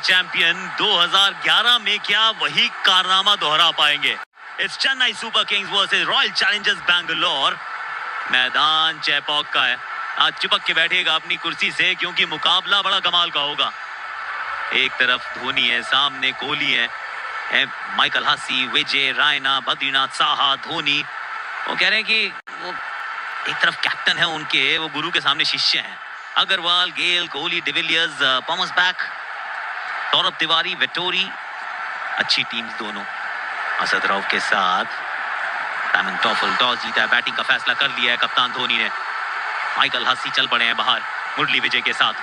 Champion 2011 में क्या वही कारनामा दोहरा पाएंगे? It's Chennai super Kings versus royal Challengers Bangalore. मैदान चैपॉक का है। आज चिपक के बैठेगा अपनी कुर्सी से, क्योंकि मुकाबला बड़ा कमाल का होगा। एक तरफ धोनी है, सामने कोहली है, माइकल हसी, विजय, रायना, बद्रीनाथ साहा, धोनी। वो कह रहे हैं कि वो एक तरफ कैप्टन है उनके, वो गुरु के सामने शिष्य हैं। अग्रवाल, गेल, कोहली, डिविलियर्स, पॉमस बैक, सौरभ तिवारी, वेटोरी, अच्छी टीम्स दोनों। असद रऊफ के साथ साइमन टॉफल टॉस जीता है, बैटिंग का फैसला कर लिया है कप्तान धोनी ने। माइकल हसी चल पड़े हैं बाहर मुरली विजय के साथ।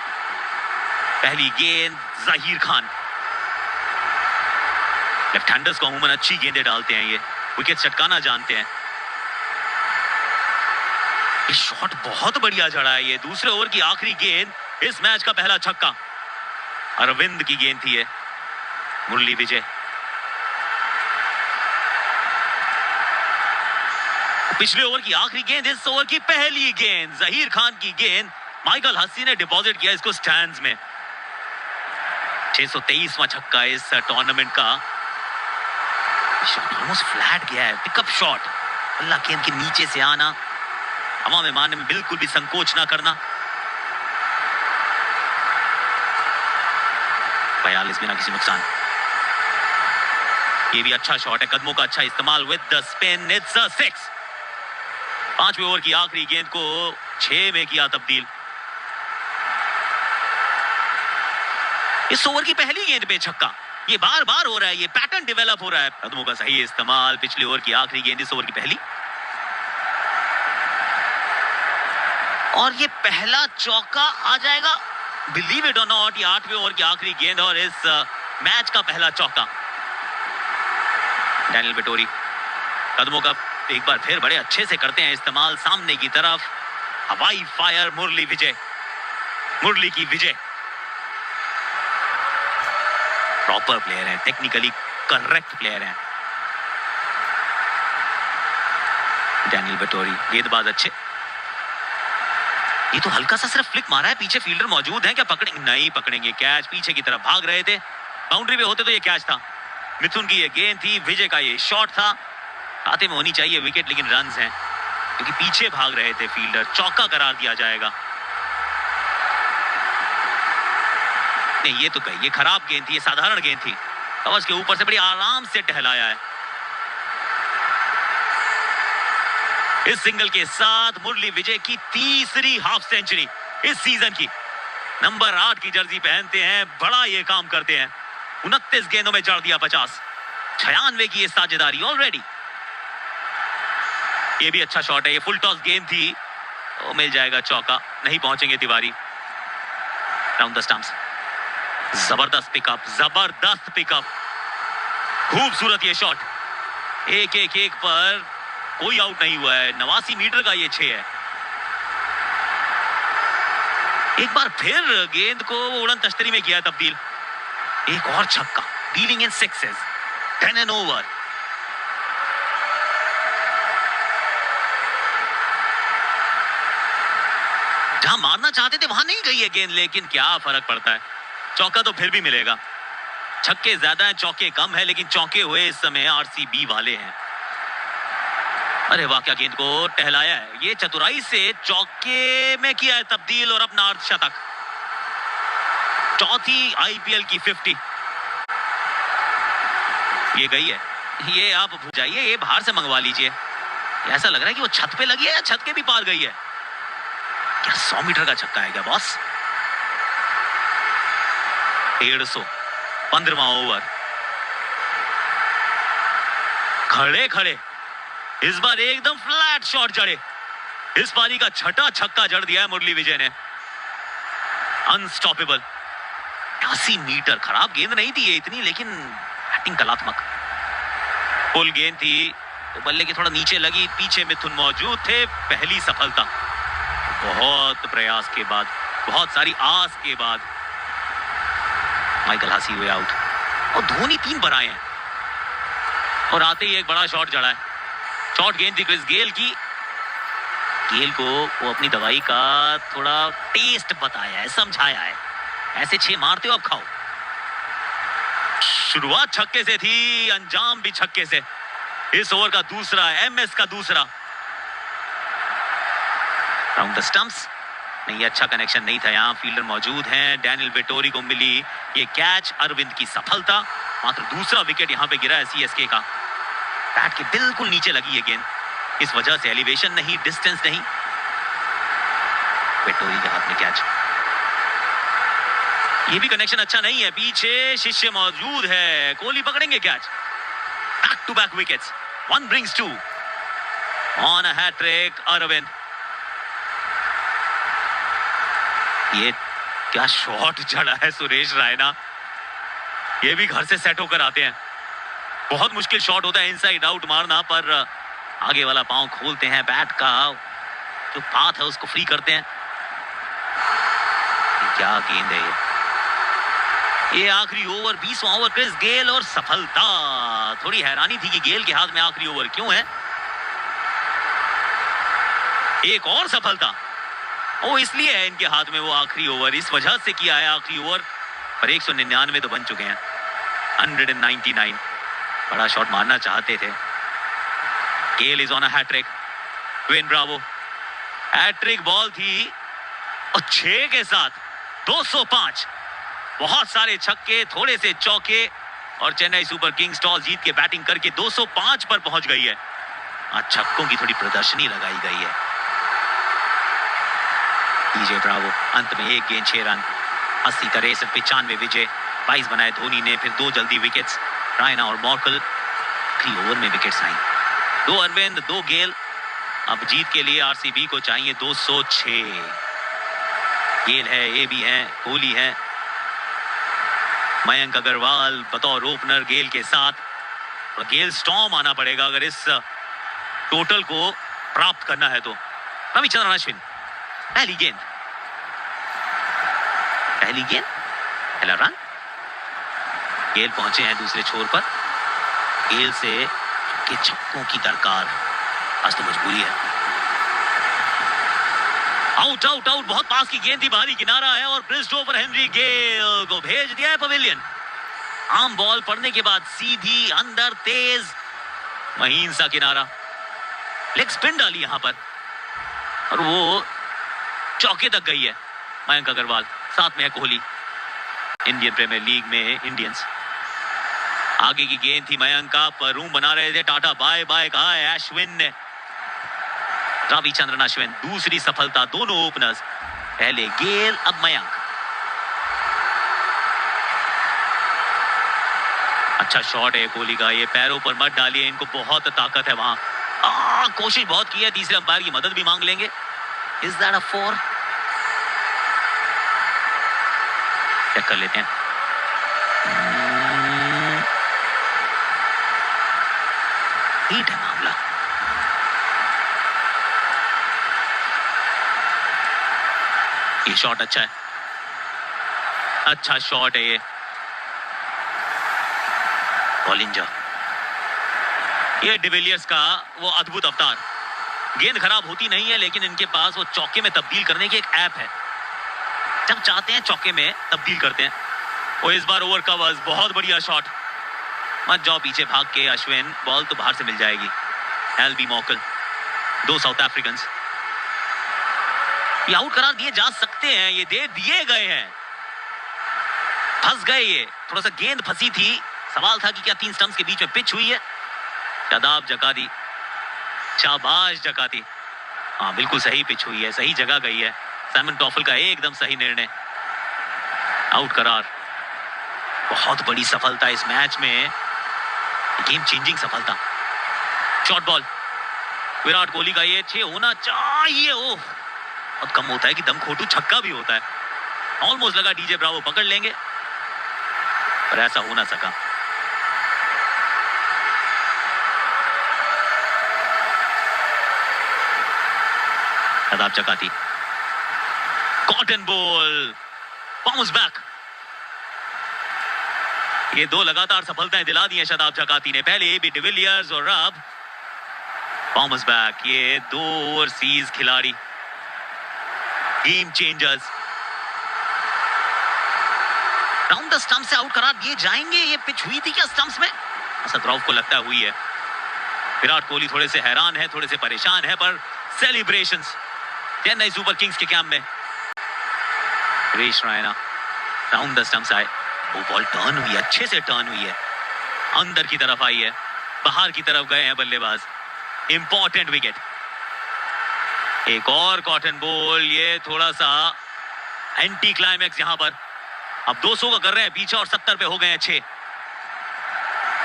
पहली गेंद जहीर खान। लेफ्ट हैंडर्स को अमूमन अच्छी गेंदें डालते हैं, ये विकेट चटकाना जानते हैं। ये शॉट बहुत बढ़िया जड़ा है। ये दूसरे ओवर की आखिरी गेंद, इस मैच का पहला छक्का। अरविंद की गेंद थी ये। मुरली विजय पिछले ओवर की आखिरी गेंद, इस ओवर की पहली गेंद, जहीर खान की गेंद। माइकल हसी ने डिपॉजिट किया इसको स्टैंड्स में। 623वां छक्का इस टूर्नामेंट का। शॉट ऑलमोस्ट फ्लैट गया है, पिकअप शॉट। अल्लाह, गेंद के नीचे से आना, हवा में मारने में बिल्कुल भी संकोच ना करना। 42 बिना किसी नुकसान। ये भी अच्छा शॉट है, कदमों का अच्छा इस्तेमाल with the spin. It's a 6। 5वें ओवर की आखिरी गेंद को 6 में किया तब्दील। इस ओवर की पहली गेंद पे छक्का। ये बार बार हो रहा है, ये पैटर्न डेवलप हो रहा है। कदमों का सही इस्तेमाल। पिछले ओवर की आखिरी गेंद, इस ओवर की पहली। और ये पहला चौका आ जाएगा, बिलीव इट और नॉट। ये 8वें ओवर की आखिरी गेंद और इस मैच का पहला चौका। डैनियल वेटोरी कदमों का एक बार फिर बड़े अच्छे से करते हैं इस्तेमाल। सामने की तरफ हवाई फायर, मुरली विजय, मुरली की विजय। प्रॉपर प्लेयर है, टेक्निकली करेक्ट प्लेयर है डैनियल वेटोरी। गेंदबाज अच्छे। ये तो हल्का सा सिर्फ फ्लिक मारा है, पीछे फील्डर मौजूद है, क्या पकड़ेंगे? नहीं पकड़ेंगे। कैच पीछे की तरफ भाग रहे थे, बाउंड्री पे होते तो ये कैच था। मिथुन की ये गेंद थी, विजय का ये शॉट था। खाते में होनी चाहिए विकेट, लेकिन रन्स हैं क्योंकि पीछे भाग रहे थे फील्डर। चौका करार दिया जाएगा। नहीं, ये तो गई, ये खराब गेंद थी, ये साधारण गेंद थी। कवच के ऊपर से बड़ी आराम से टहलाया है। इस सिंगल के साथ मुरली विजय की तीसरी हाफ सेंचुरी इस सीजन की। नंबर 8 की जर्सी पहनते हैं, बड़ा ये काम करते हैं। 29 गेंदों में जड़ दिया 50। 96 की ये साझेदारी ऑलरेडी। ये भी अच्छा शॉट है, ये फुल टॉस गेंद थी, तो मिल जाएगा चौका। नहीं पहुंचेंगे तिवारी। Round the stumps. जबरदस्त पिकअप, जबरदस्त पिकअप। खूबसूरत ये शॉट। एक पर कोई आउट नहीं हुआ है। 89 मीटर का ये 6 है। एक बार फिर गेंद को उड़न तश्तरी में किया तब्दील। एक और छक्का। Dealing in sixes. 10 and over. जहां मारना चाहते थे वहां नहीं गई है गेंद, लेकिन क्या फर्क पड़ता है, चौका तो फिर भी मिलेगा। छक्के ज्यादा हैं, चौके कम है, लेकिन चौके हुए इस समय आरसीबी वाले हैं। अरे वाह, क्या गेंद को टहलाया है। ये चतुराई से चौके में किया है तब्दील और अपना अर्धशतक। चौथी आईपीएल की 50। ये गई है, ये आप भूल जाइए, ये बाहर से मंगवा लीजिए। ऐसा लग रहा है कि वो छत पे लगी है या छत के भी पार गई है। क्या 100 मीटर का छक्का है क्या बॉस? 150। 15वां ओवर। खड़े खड़े इस बार एकदम फ्लैट शॉट जड़े। इस पारी का छठा छक्का जड़ दिया है मुरली विजय ने। अनस्टॉपेबल। 80 मीटर। खराब गेंद नहीं थी ये इतनी, लेकिन बैटिंग कलात्मक। फुल गेंद थी, तो बल्ले के थोड़ा नीचे लगी, पीछे मिथुन मौजूद थे। पहली सफलता बहुत प्रयास के बाद, बहुत सारी आस के बाद। माइकल हसी हुए आउट और धोनी 3 पर आए हैं और आते ही एक बड़ा शॉट जड़ा है। शॉट गेंद थी क्रिस गेल की। गेल को वो अपनी दवाई का थोड़ा टेस्ट बताया है, समझाया है। ऐसे 6 मारते हो अब खाओ। शुरुआत छक्के से थी, अंजाम भी छक्के से। इस ओवर का दूसरा, एमएस का दूसरा। राउंड द स्टंप्स, नहीं अच्छा कनेक्शन नहीं था, यहाँ फील्डर मौजूद हैं। डैनियल वेटोरी को मिली ये कैच, अरविंद की सफलता। मात्र दूसरा विकेट यहाँ पे गिरा है सीएसके का। बैट के बिल्कुल नीचे लगी है गेंद, इस वजह से एलिवेशन नहीं, डिस्टेंस नहीं। वेटोरी के हाथ में कैच, ये भी कनेक्शन अच्छा नहीं है। पीछे शिष्य मौजूद है, कोहली पकड़ेंगे catch. Back to back wickets, 1 brings 2 on a hat-trick Arvind. ये क्या शॉट चढ़ा है सुरेश रायना, ये भी घर से सेट होकर आते हैं। बहुत मुश्किल शॉट होता है इनसाइड आउट मारना, पर आगे वाला पांव खोलते हैं, बैट का जो पाथ है उसको फ्री करते हैं। क्या गेंद है ये आखिरी ओवर, 20वां ओवर क्रिस गेल और सफलता। थोड़ी हैरानी थी कि गेल के हाथ में आखिरी ओवर क्यों है। एक और सफलता, वो इसलिए है इनके हाथ में वो आखिरी ओवर, इस वजह से किया है आखिरी ओवर। पर 199 तो बन चुके हैं, 199। बड़ा शॉट मारना चाहते थे। Gayle is on a hattrick, Dwayne Bravo. Hattrick ball थी और 6 के साथ 205। बहुत सारे छक्के, थोड़े से चौके, और चेन्नई सुपर किंग्स टॉस जीत के बैटिंग करके 205 पर पहुंच गई है। आज छक्कों की थोड़ी प्रदर्शनी लगाई गई है। डीजे ब्रावो अंत में 1 गेंद 6 रन, 80 का 95 विजय। 22 बनाए धोनी ने, फिर 2 जल्दी विकेट्स, रायना और मॉर्कल। आखिरी ओवर में विकेट्स आई, 2 अरविंद 2 गेल। अब जीत के लिए आरसीबी को चाहिए 206। गेल है, ये भी है, कोहली है, मयंक अग्रवाल बतौर ओपनर गेल के साथ। और गेल स्टॉर्म आना पड़ेगा अगर इस टोटल को प्राप्त करना है तो। रविचंद्रन अश्विन, पहली गेंद, पहला रन। गेल पहुंचे हैं दूसरे छोर पर। गेल से के छक्कों की दरकार, आज तो मजबूरी है। आउट आउट आउट, बहुत पास की गेंद थी, बाहरी किनारा है और क्रिस्टोफर हेनरी गेल को भेज दिया है पवेलियन। आम बॉल पड़ने के बाद सीधी अंदर, तेज महीन सा किनारा, लेग स्पिन डाली यहां पर और वो चौके तक गई है। मयंक अग्रवाल, साथ में है कोहली। इंडियन प्रीमियर लीग में इंडियंस। आगे की गेंद थी मयंक का, पर रूम बना रहे थे, टाटा बाय बाय कहा है अश्विन ने। रविचंद्रन अश्विन, दूसरी सफलता, दोनों ओपनर्स, पहले गेल अब मयंक। अच्छा शॉट है कोहली का, ये पैरों पर मत डालिए, इनको बहुत ताकत है वहां। कोशिश बहुत की है, तीसरे अंपायर की मदद भी मांग लेंगे। Is that a 4? चेक कर लेते हैं। हिट है मामला। ये शॉट अच्छा है, अच्छा शॉट है ये। बॉलिंजर, ये डिविलियर्स का वो अद्भुत अवतार। गेंद खराब होती नहीं है, लेकिन इनके पास वो चौके में तब्दील करने की एक ऐप है। जब चाहते हैं चौके में तब्दील करते हैं। वो इस बार ओवर कवर्स, बहुत बढ़िया शॉट। मत जाओ पीछे भाग के अश्विन, बॉल तो बाहर से मिल जाएगी। एलबी मॉर्कल, 2 साउथ अफ्रीकन, ये आउट करार दिए जा सकते हैं, ये दे दिए गए हैं। फंस गए ये, थोड़ा सा गेंद फंसी थी। सवाल था कि क्या 3 स्टंप्स के बीच में पिच हुई है। शादाब जकाती, शाबाश जकाती, हाँ बिल्कुल सही पिच हुई है, सही जगह गई है। साइमन टॉफल का एकदम सही निर्णय। आउट करार, बहुत बड़ी सफलता इस मैच में, गेम चेंजिंग सफलता। शॉर्ट बॉल, विराट कोहली का ये 6 होना चाहिए। ओह, बहुत कम होता है कि दम खोटू छक्का भी होता है। ऑलमोस्ट लगा डीजे ब्रावो पकड़ लेंगे, पर ऐसा हो ना सका। Shadab Jakati, caught and bowled, bounce back. ये 2 लगातार सफलताएं दिला दी हैं शादाब जकाती ने, पहले एबी डिविलियर्स और अब बाउंस बैक। ये 2 ओवरसीज खिलाड़ी, game changers. Round the stump से आउट करा दिए जाएंगे। ये पिच हुई थी क्या स्टंप्स में? सतराव को लगता हुई है। विराट कोहली थोड़े से हैरान है, थोड़े से परेशान है, पर सेलिब्रेशंस चेन्नई सुपर किंग्स के कैंप में। Suresh Raina round the stumps आए, वो बॉल टर्न हुई है, अच्छे से टर्न हुई है, अंदर की तरफ आई है, बाहर की तरफ गए हैं बल्लेबाज। Important wicket. एक और कॉटन बॉल, ये थोड़ा सा एंटी क्लाइमैक्स यहां पर। अब 200 का कर रहे हैं पीछे और 70 पे हो गए हैं 6।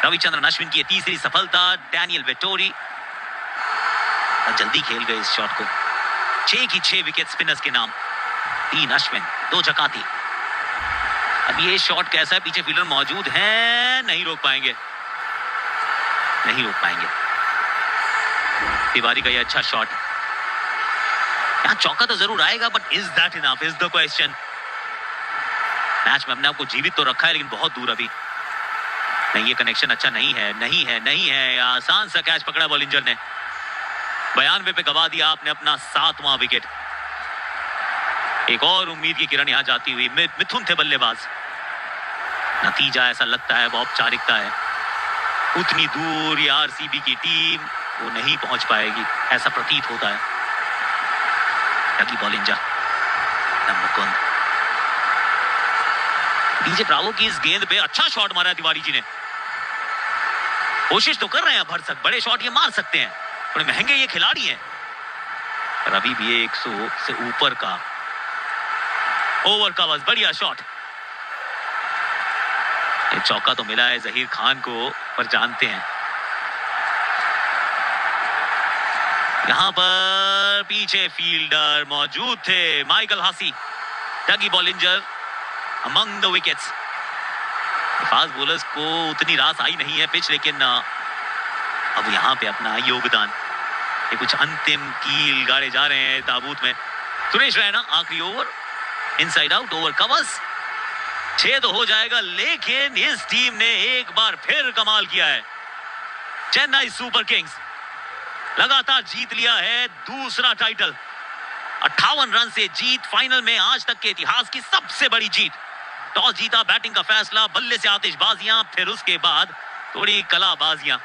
रविचंद्रन अश्विन की तीसरी सफलता। डैनियल वेटोरी जल्दी खेल गए इस शॉट को। 6 की 6 विकेट स्पिनर्स के नाम, 3 अश्विन 2 चकाती। अब ये शॉट कैसा है, पीछे फील्डर मौजूद हैं, नहीं रोक पाएंगे, नहीं रोक पाएंगे। तिवारी का ये अच्छा शॉट, यहाँ चौका तो जरूर आएगा, but is that enough is the question. Match में अपने आप को जीवित तो रखा है, लेकिन बहुत दूर अभी नहीं। ये कनेक्शन अच्छा नहीं है, नहीं है, नहीं है। आसान सा कैच पकड़ा बॉलिंजर ने। 92 पे गवा दिया आपने अपना 7वां विकेट। एक और उम्मीद की किरण यहां जाती हुई। मिथुन थे बल्लेबाज। नतीजा ऐसा लगता है, वो औपचारिकता है, उतनी दूर ये आरसीबी की टीम वो नहीं पहुंच पाएगी, ऐसा प्रतीत होता है। डगी बॉलिंजर, मुकुंद, डीजे ब्रावो की इस गेंद पे अच्छा शॉट मारा तिवारी जी ने। कोशिश तो कर रहे हैं भरसक, बड़े शॉट ये मार सकते हैं, बड़े महंगे ये खिलाड़ी हैं, पर अभी भी 100 से ऊपर का ओवर का बस। बढ़िया शॉट, ये चौका तो मिला है जहीर खान को, पर जानते हैं यहां पर पीछे फील्डर मौजूद थे, Michael Hussey. Dougie Bollinger among the wickets. Fast bowlers को उतनी रास आई नहीं है पिच, लेकिन अब यहां पे अपना योगदान, ये कुछ अंतिम कील गाड़े जा रहे हैं ताबूत में। सुरेश रैना आखिरी over, inside out, over covers. 6 तो हो जाएगा, लेकिन इस टीम ने एक बार फिर कमाल किया है। चेन्नई सुपर किंग्स लगातार जीत लिया है दूसरा टाइटल। 58 रन से जीत, फाइनल में आज तक के इतिहास की सबसे बड़ी जीत। टॉस जीता, बैटिंग का फैसला, बल्ले से आतिशबाजियां, फिर उसके बाद थोड़ी कलाबाजियां।